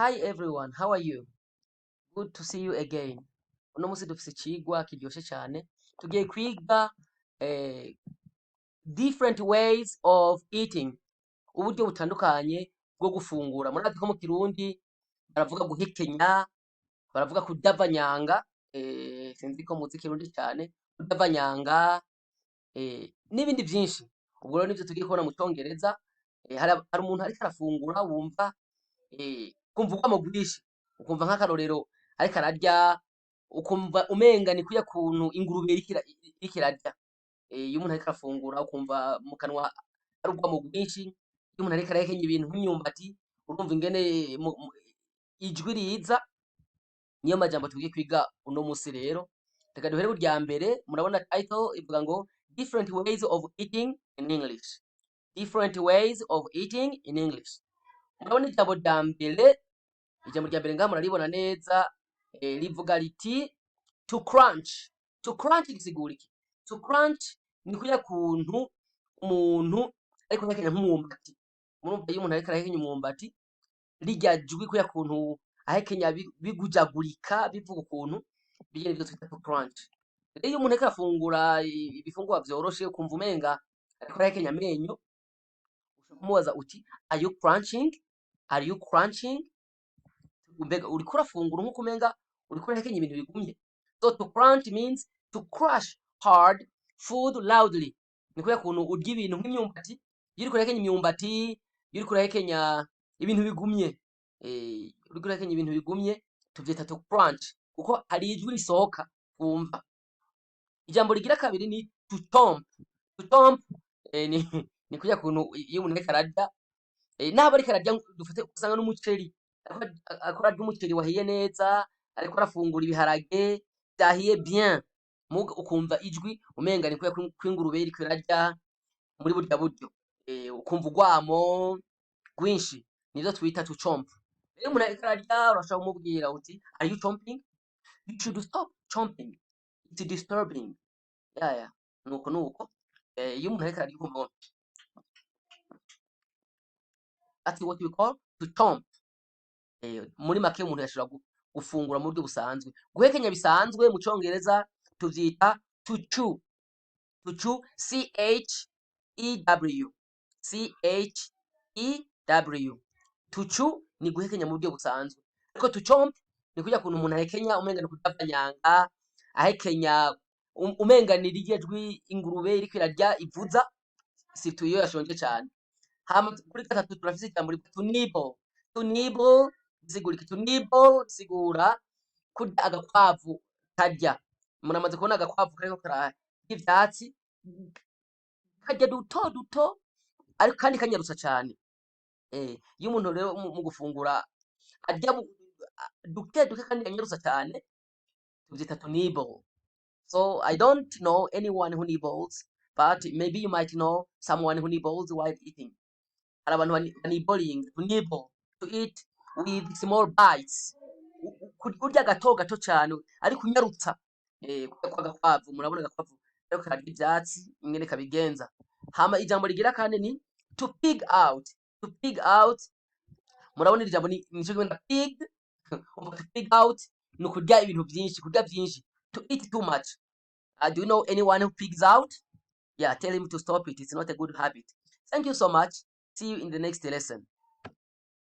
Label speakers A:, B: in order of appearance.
A: Hi everyone, how are you? Good to see you again. Uno musi dufise icigwa kiryoshe cane. Tugiye kwiga different ways of eating. Uburyo butandukanye bwo gufungura. Murazi ko mu Kirundi baravuga guhekenya, baravuga kudavanyanga. Sinzi ko muzi Kirundi cane. Kudavanyanga n'ibindi vyinshi. Ubwo rero nivyo tugiye kubona mu Congereza. Hari umuntu ariko arafungura wumva ukumva urwamo rwinshi, ukumva nk'akarorero ariko ararya, ukumva umenga ni kurya kuntu ingurube iriko irarya. Iyo umuntu ariko arafungura ukumva mu kanwa hari urwamo rwinshi, iyo umuntu ariko arahekenya ibintu nk'imyumbati urumva ingene ijwi riza. Niyo majambo tugiye kwiga uno musi rero. Reka duhere kurya mbere, murabona title ivuga ngo different ways of eating in English. Different ways of eating in English. Murabona ijambo rya mbere, ijambo rya mbere ngaha muraribona neza, rivuga riti to crunch. To crunch gisigura iki? To crunch ni kurya kuntu umuntu ariko arahekenya nk'umwumbati. Murumva iyo umuntu ariko arahekenya umwumbati, rirya jwi kurya kuntu ahekenya bigujagurika bivuga ukuntu, bijye nivyo twita to crunch. Rero iyo umuntu ariko arafungura ibifungurwa vyoroshe ukumva umenga ariko arahekenya amenyo, ushobora kumubaza uti are you crunching? Are you crunching? Mbega uriko urafungura nk'uko umenga uriko urahekenya ibintu bigumye. So to crunch means to crush hard food loudly. Ni kurya kuntu urya ibintu nk'imyumbati, iyo uriko urahekenya imyumbati, iyo uriko urahekenya ibintu bigumye, uriko urahekenya ibintu bigumye tuvyita to crunch, kuko hari ijwi risohoka wumva. Ijambo rigira kabiri ni to chomp. To chomp ni kurya kuntu iyo umuntu ariko ararya, naba ariko ararya dufate usanga n'umuceri, ariko ararya umuceri wahiye neza, ariko arafungura ibiharage vyahiye bien, ukumva ijwi umenga ni kurya kw'ingurube iriko irarya muri burya buryo, ukumva urwamo rwinshi, nivyo twita to chomp. Rero umuntu ariko ararya urashobora kumubwira uti are you chomping? You should stop chomping. It's disturbing. Yeah. Nuko. Iyo umuntu ariko ararya ukumva that's what we call to chomp. Muri make umuntu yashobora gufungura mu buryo busanzwe. Guhekenya bisanzwe mu Congereza tuvyita to chew. To chew, C-H-E-W. C-H-E-W. To chew ni guhekenya mu buryo busanzwe. Ariko to chomp ni kurya kuntu umuntu ahekenya umenga ni kudavanyanga, ahekenya umenga ni rirya jwi ingurube iriko irarya ivuza, surtout iyo yashonje cane. Hama kuri gatatu turafise ijambo rivuga to nibble. To nibble bisigura iki? To nibble bisigura kurya agakwavu karya. Muramaze kubona agakwavu kariko kararya ivyatsi, karya duto ariko kandi kanyarutsa cane. Iyo umuntu rero mu gufungura arya duke kandi yanyarutsa cane, tuvyita to nibble. So I don't know anyone who nibbles, but maybe you might know someone who nibbles while eating. Hari abantu nibbling, to nibble, to eat with small bites. Kurya gato cane ariko unyarutsa. Kwa gakwavu, murabona agakwavu ariko kararya ivyatsi ingene kabigenza. Hama ijambo rigira kandi ni to pig out. To pig out, murabona iri jambo ni nico kimwe na pig. To pig out ni ukurya ibintu vyinshi, kurya vyinshi. To eat too much. Do you know anyone who pigs out? Yeah, tell him to stop it. It's not a good habit. Thank you so much. See you in the next lesson.